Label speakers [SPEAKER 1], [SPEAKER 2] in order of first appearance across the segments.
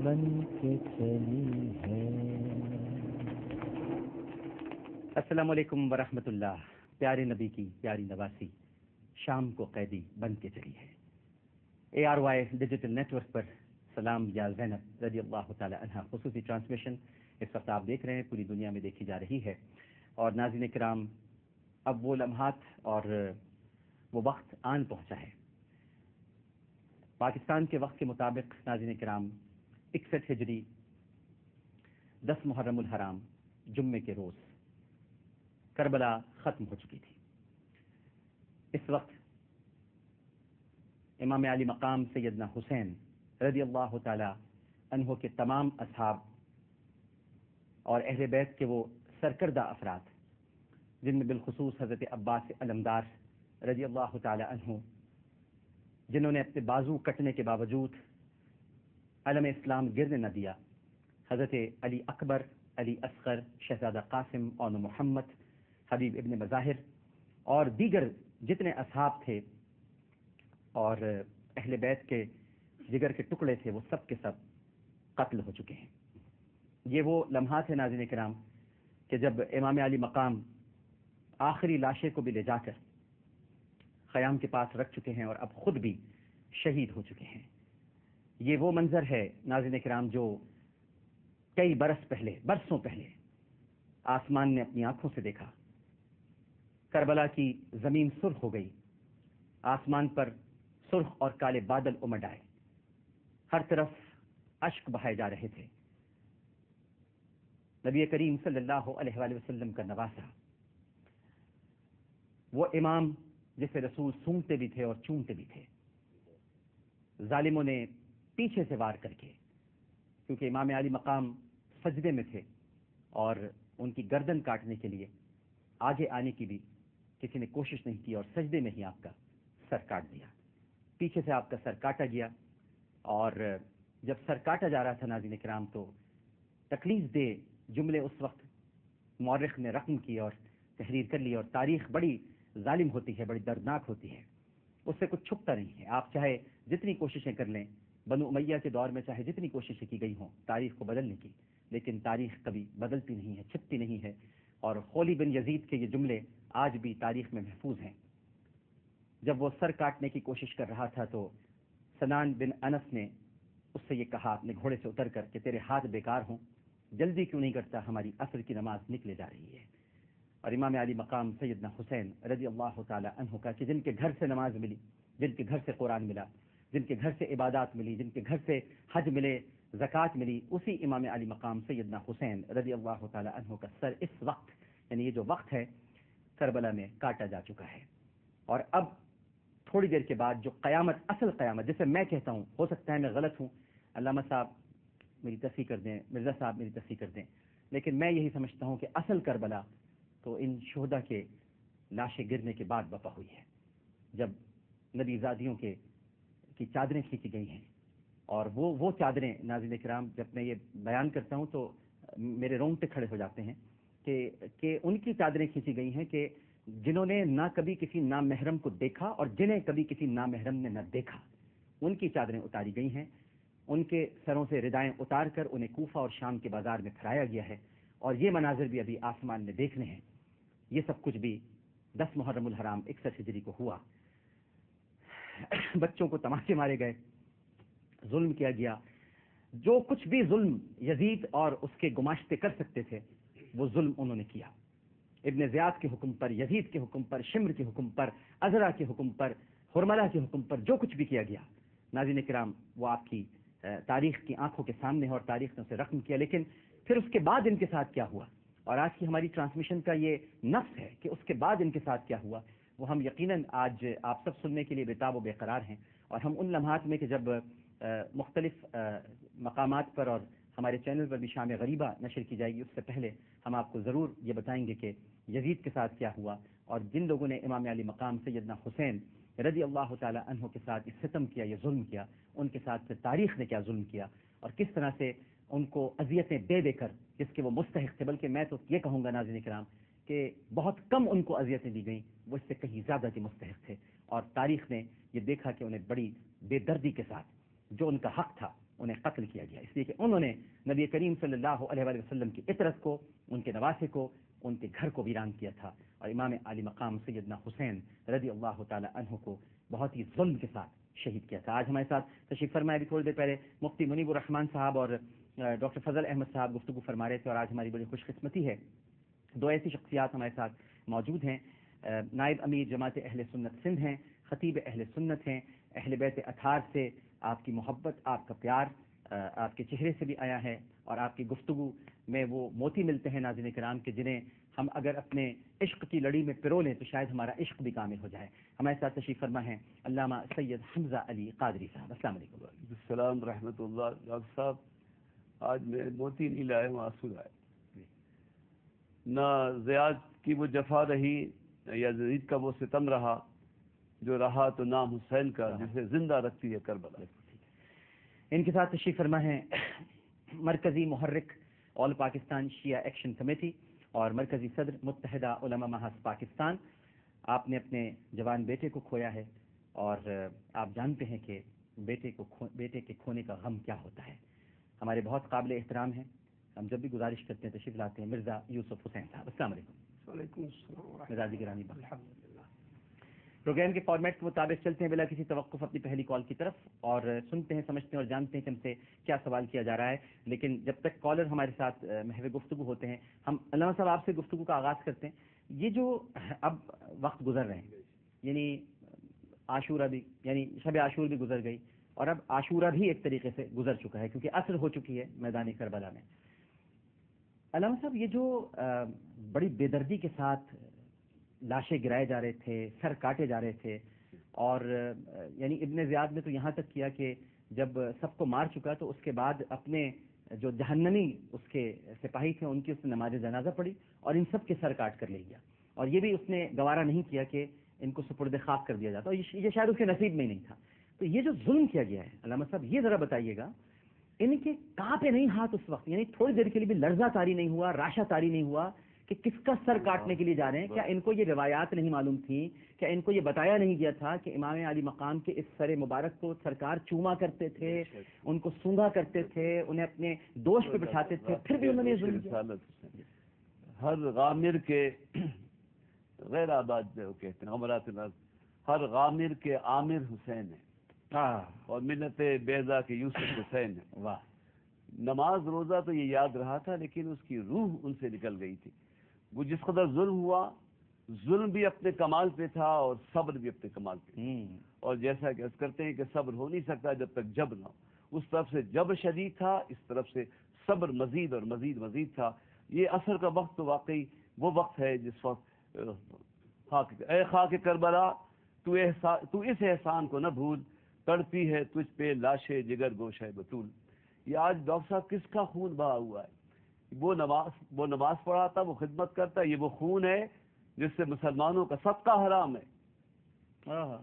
[SPEAKER 1] بن کے چلی ہے۔ السلام علیکم ورحمۃ اللہ۔ پیارے نبی کی پیاری نواسی شام کو قیدی بن کے چلی ہے۔ ARY ڈیجیٹل نیٹ ورک پر سلام یا زینب رضی اللہ تعالی عنہ خصوصی ٹرانسمیشن اس وقت آپ دیکھ رہے ہیں، پوری دنیا میں دیکھی جا رہی ہے۔ اور ناظرین کرام، اب وہ لمحات اور وہ وقت آن پہنچا ہے۔ پاکستان کے وقت کے مطابق ناظرین کرام 61 ہجری 10 محرم الحرام جمعے کے روز کربلا ختم ہو چکی تھی۔ اس وقت امام علی مقام سیدنا حسین رضی اللہ تعالی عنہ کے تمام اصحاب اور اہل بیت کے وہ سرکردہ افراد، جن میں بالخصوص حضرت عباس علمدار رضی اللہ تعالی عنہ، جنہوں نے اپنے بازو کٹنے کے باوجود علم اسلام گرنے نہ دیا، حضرت علی اکبر، علی اصغر، شہزادہ قاسم، اون محمد، حبیب ابن مظاہر اور دیگر جتنے اصحاب تھے اور اہل بیت کے جگر کے ٹکڑے تھے، وہ سب کے سب قتل ہو چکے ہیں۔ یہ وہ لمحات ہیں ناظرین کرام کہ جب امام علی مقام آخری لاشیں کو بھی لے جا کر خیام کے پاس رکھ چکے ہیں اور اب خود بھی شہید ہو چکے ہیں۔ یہ وہ منظر ہے ناظرین کرام جو کئی برسوں پہلے آسمان نے اپنی آنکھوں سے دیکھا۔ کربلا کی زمین سرخ ہو گئی، آسمان پر سرخ اور کالے بادل امڈ آئے، ہر طرف اشک بہائے جا رہے تھے۔ نبی کریم صلی اللہ علیہ وآلہ وسلم کا نواسا، وہ امام جسے رسول سونگتے بھی تھے اور چومتے بھی تھے، ظالموں نے پیچھے سے وار کر کے، کیونکہ امام علی مقام سجدے میں تھے اور ان کی گردن کاٹنے کے لیے آگے آنے کی بھی کسی نے کوشش نہیں کی اور سجدے میں ہی آپ کا سر کاٹ دیا۔ پیچھے سے آپ کا سر کاٹا گیا، اور جب سر کاٹا جا رہا تھا ناظرین کرام تو تکلیف دہ جملے اس وقت مورخ نے رقم کی اور تحریر کر لی، اور تاریخ بڑی ظالم ہوتی ہے، بڑی دردناک ہوتی ہے، اس سے کچھ چھپتا نہیں ہے۔ آپ چاہے جتنی کوششیں کر لیں، بنو امیہ کے دور میں چاہے جتنی کوششیں کی گئی ہوں تاریخ کو بدلنے کی، لیکن تاریخ کبھی بدلتی نہیں ہے، چھپتی نہیں ہے۔ اور خولی بن یزید کے یہ جملے آج بھی تاریخ میں محفوظ ہیں۔ جب وہ سر کاٹنے کی کوشش کر رہا تھا تو سنان بن انس نے اس سے یہ کہا اپنے گھوڑے سے اتر کر کہ تیرے ہاتھ بیکار ہوں، جلدی کیوں نہیں کرتا، ہماری عصر کی نماز نکلے جا رہی ہے۔ اور امام علی مقام سیدنا حسین رضی اللہ تعالی عنہ کا کہ جن کے گھر سے نماز ملی، جن کے گھر سے قرآن ملا، جن کے گھر سے عبادات ملی، جن کے گھر سے حج ملے، زکوٰۃ ملی، اسی امام علی مقام سیدنا حسین رضی اللہ تعالی عنہ کا سر اس وقت، یعنی یہ جو وقت ہے، کربلا میں کاٹا جا چکا ہے۔ اور اب تھوڑی دیر کے بعد جو قیامت، اصل قیامت جسے میں کہتا ہوں، ہو سکتا ہے میں غلط ہوں، علامہ صاحب میری تصحیح کر دیں، مرزا صاحب میری تصحیح کر دیں، لیکن میں یہی سمجھتا ہوں کہ اصل کربلا تو ان شہداء کے لاشیں گرنے کے بعد بپا ہوئی ہے، جب نبی زادیوں کی چادریں کھینچی گئی ہیں۔ اور وہ چادریں ناظرین کرام، جب میں یہ بیان کرتا ہوں تو میرے رونگٹے کھڑے ہو جاتے ہیں کہ ان کی چادریں کھینچی گئی ہیں کہ جنہوں نے نہ کبھی کسی نامحرم کو دیکھا اور جنہیں کبھی کسی نامحرم نے نہ دیکھا، ان کی چادریں اتاری گئی ہیں، ان کے سروں سے ردائیں اتار کر انہیں کوفہ اور شام کے بازار میں پھیلایا گیا ہے، اور یہ مناظر بھی ابھی آسمان میں دیکھنے ہیں۔ یہ سب کچھ بھی 10 محرم الحرام 61 ہجری کو ہوا۔ بچوں کو تماچے مارے گئے، ظلم کیا گیا، جو کچھ بھی ظلم یزید اور اس کے گماشتے کر سکتے تھے وہ ظلم انہوں نے کیا۔ ابن زیاد کے حکم پر، یزید کے حکم پر، شمر کے حکم پر، عزرا کے حکم پر، حرملہ کے حکم پر جو کچھ بھی کیا گیا، ناظرین کرام وہ آپ کی تاریخ کی آنکھوں کے سامنے ہے اور تاریخ نے اسے رقم کیا۔ لیکن پھر اس کے بعد ان کے ساتھ کیا ہوا، اور آج کی ہماری ٹرانسمیشن کا یہ نفس ہے کہ اس کے بعد ان کے ساتھ کیا ہوا، وہ ہم یقیناً آج آپ سب سننے کے لیے بےتاب و بے قرار ہیں۔ اور ہم ان لمحات میں کہ جب مختلف مقامات پر اور ہمارے چینل پر بھی شام غریبہ نشر کی جائے گی، اس سے پہلے ہم آپ کو ضرور یہ بتائیں گے کہ یزید کے ساتھ کیا ہوا، اور جن لوگوں نے امام علی مقام سیدنا حسین رضی اللہ تعالی عنہ کے ساتھ یہ ستم کیا، یہ ظلم کیا، ان کے ساتھ پھر تاریخ نے کیا ظلم کیا، اور کس طرح سے ان کو اذیتیں دے دے کر جس کے وہ مستحق تھے، بلکہ میں تو یہ کہوں گا ناظرین کرام کہ بہت کم ان کو اذیتیں دی گئیں، وہ اس سے کہیں زیادہ کے مستحق تھے، اور تاریخ نے یہ دیکھا کہ انہیں بڑی بے دردی کے ساتھ جو ان کا حق تھا انہیں قتل کیا گیا، اس لیے کہ انہوں نے نبی کریم صلی اللہ علیہ وآلہ وسلم کی عطرت کو، ان کے نواسے کو، ان کے گھر کو ویران کیا تھا، اور امام علی مقام سیدنا حسین رضی اللہ تعالی عنہ کو بہت ہی ظلم کے ساتھ شہید کیا تھا۔ آج ہمارے ساتھ تشریف فرمائے، ابھی تھوڑی دیر پہلے مفتی منیب الرحمان صاحب اور ڈاکٹر فضل احمد صاحب گفتگو فرما رہے تھے، اور آج ہماری بڑی خوش قسمتی ہے، دو ایسی شخصیات ہمارے ساتھ موجود ہیں۔ نائب امیر جماعت اہل سنت سندھ ہیں، خطیب اہل سنت ہیں، اہل بیت اطہار سے آپ کی محبت، آپ کا پیار آپ کے چہرے سے بھی آیا ہے، اور آپ کی گفتگو میں وہ موتی ملتے ہیں ناظرین کرام کہ جنہیں ہم اگر اپنے عشق کی لڑی میں پرو لیں تو شاید ہمارا عشق بھی کامل ہو جائے۔ ہمارے ساتھ تشریف فرما ہیں علامہ سید حمزہ علی قادری صاحب۔ السلام علیکم۔
[SPEAKER 2] السلام رحمۃ اللہ۔ ڈاکٹر صاحب، آج میں موتی نہیں لائے ہوں، آنسو لائے۔ نہ زیاد کی وہ جفا رہی، نہ یزید کا وہ ستم رہا، جو رہا تو نام حسین کا، جسے زندہ رکھتی ہے کربلا۔
[SPEAKER 1] ان کے ساتھ تشریف فرما ہے مرکزی محرک آل پاکستان شیعہ ایکشن کمیٹی اور مرکزی صدر متحدہ علماء محض پاکستان۔ آپ نے اپنے جوان بیٹے کو کھویا ہے، اور آپ جانتے ہیں کہ بیٹے کے کھونے کا غم کیا ہوتا ہے۔ ہمارے بہت قابل احترام ہیں، ہم جب بھی گزارش کرتے ہیں تشریف لاتے ہیں، مرزا یوسف حسین صاحب۔ السلام علیکم۔
[SPEAKER 3] وعلیکم السلام۔
[SPEAKER 1] مزاجی گرامی پروگرام کے فارمیٹ کے مطابق چلتے ہیں بلا کسی توقف اپنی پہلی کال کی طرف، اور سنتے ہیں، سمجھتے ہیں اور جانتے ہیں کہ ہم سے کیا سوال کیا جا رہا ہے۔ لیکن جب تک کالر ہمارے ساتھ محو گفتگو ہوتے ہیں، ہم علامہ صاحب آپ سے گفتگو کا آغاز کرتے ہیں۔ یہ جو اب وقت گزر رہے ہیں، یعنی عاشورہ بھی، یعنی شب عاشور بھی گزر گئی، اور اب عاشورہ بھی ایک طریقے سے گزر چکا ہے کیونکہ عصر ہو چکی ہے میدان کربلا میں۔ علامہ صاحب، یہ جو بڑی بے دردی کے ساتھ لاشیں گرائے جا رہے تھے، سر کاٹے جا رہے تھے، اور یعنی ابن زیاد نے تو یہاں تک کیا کہ جب سب کو مار چکا تو اس کے بعد اپنے جو جہنمی اس کے سپاہی تھے ان کی اس نے نماز جنازہ پڑھی اور ان سب کے سر کاٹ کر لے گیا، اور یہ بھی اس نے گوارا نہیں کیا کہ ان کو سپرد خاک کر دیا جاتا، اور یہ شاید اس کے نصیب میں ہی نہیں تھا۔ تو یہ جو ظلم کیا گیا ہے علامہ صاحب، یہ ذرا بتائیے گا، ان کے کہاں پہ نہیں ہاتھ اس وقت، یعنی تھوڑی دیر کے لیے بھی لرزہ طاری نہیں ہوا، راشا طاری نہیں ہوا کہ کس کا سر کاٹنے کے لیے جا رہے ہیں؟ کیا ان کو یہ روایات نہیں معلوم تھیں؟ کیا ان کو یہ بتایا نہیں گیا تھا کہ امام علی مقام کے اس سر مبارک کو سرکار چوما کرتے تھے، ان کو سونگا کرتے تھے، انہیں اپنے دوش پہ بٹھاتے تھے، پھر بھی انہوں نے ظلم کیا؟
[SPEAKER 2] ہر غامر کے غیر آباد جو کہتے ہیں عمرات الارض، ہر غامر کے عامر حسین ہے، اور ملت بیضا کے یوسف حسین ہے۔
[SPEAKER 1] واہ!
[SPEAKER 2] نماز روزہ تو یہ یاد رہا تھا، لیکن اس کی روح ان سے نکل گئی تھی۔ وہ جس قدر ظلم ہوا، ظلم بھی اپنے کمال پہ تھا اور صبر بھی اپنے کمال پہ تھا، اور جیسا کہ عرض کرتے ہیں کہ صبر ہو نہیں سکتا جب تک جب نہ ہو، اس طرف سے جب شدید تھا، اس طرف سے صبر مزید اور مزید مزید تھا۔ یہ عصر کا وقت تو واقعی وہ وقت ہے جس وقت اے خاک کربلا تو اس احسان کو نہ بھول، تڑپی ہے تجھ پہ لاشے جگر گوشہ بطول۔ یہ آج ڈاکٹر صاحب کس کا خون بہا ہوا ہے؟ وہ نماز پڑھاتا، وہ خدمت کرتا، یہ وہ خون ہے جس سے مسلمانوں کا صدقہ حرام ہے۔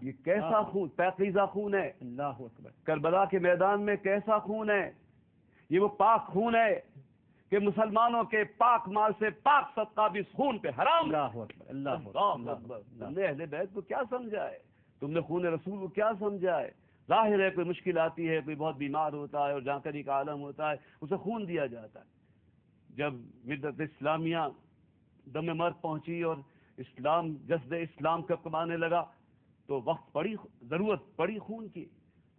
[SPEAKER 2] یہ کیسا خون، پاکیزہ خون ہے۔
[SPEAKER 1] اللہ اکبر!
[SPEAKER 2] کربلا کے میدان میں کیسا خون ہے؟ یہ وہ پاک خون ہے کہ مسلمانوں کے پاک مال سے پاک صدقہ بھی اس خون پہ حرام۔
[SPEAKER 1] اللہ اکبر! اللہ اکبر!
[SPEAKER 2] تم نے اہل بیت کو کیا سمجھا ہے؟ تم نے خون رسول کو کیا سمجھا ہے؟ ظاہر ہے کوئی مشکل آتی ہے، کوئی بہت بیمار ہوتا ہے اور جانکاری کا عالم ہوتا ہے، اسے خون دیا جاتا ہے۔ جب ملت اسلامیہ دم مرگ پہنچی اور اسلام جسد اسلام کب کمانے لگا تو وقت پڑی، ضرورت پڑی خون کی،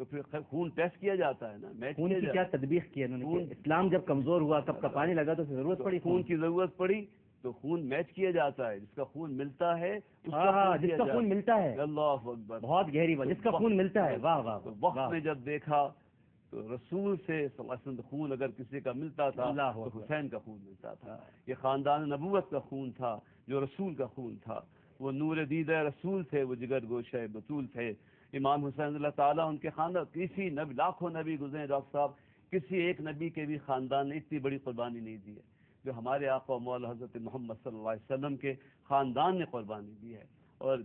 [SPEAKER 2] تو پھر خون ٹیسٹ کیا جاتا ہے نا،
[SPEAKER 1] خون کی کیا تطبیق کی انہوں نے؟ اسلام جب کمزور ہوا، کب کپانے لگا تو ضرورت پڑی،
[SPEAKER 2] خون کی ضرورت پڑی تو خون میچ کیا جاتا ہے، جس کا خون ملتا ہے
[SPEAKER 1] جس کا خون ملتا ہے۔
[SPEAKER 2] اللہ اکبر!
[SPEAKER 1] بہت گہری بات، جس کا خون ملتا ہے۔ واہ واہ!
[SPEAKER 2] وقت میں جب دیکھا تو رسول سے خون اگر کسی کا ملتا تھا تو حسین کا خون ملتا تھا۔ یہ خاندان نبوت کا خون تھا جو رسول کا خون تھا، وہ نور دیدہ رسول تھے، وہ جگر گوشہ بطول تھے۔ امام حسین اللہ تعالیٰ ان کے خاندان، کسی نبی، لاکھوں نبی گزرے ڈاکٹر صاحب، کسی ایک نبی کے بھی خاندان نے اتنی بڑی قربانی نہیں دی ہے جو ہمارے آقا و مولا حضرت محمد صلی اللہ علیہ وسلم کے خاندان نے قربانی دی ہے۔ اور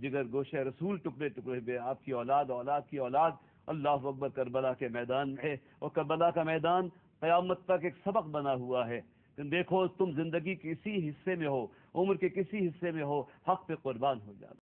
[SPEAKER 2] جگر گوشہ رسول ٹکڑے ٹکڑے ہوئے، آپ کی اولاد کی اولاد، اللہ اکبر، کربلا کے میدان میں، اور کربلا کا میدان قیامت تک ایک سبق بنا ہوا ہے کہ دیکھو تم زندگی کسی حصے میں ہو، عمر کے کسی حصے میں ہو، حق پہ قربان ہو جانا۔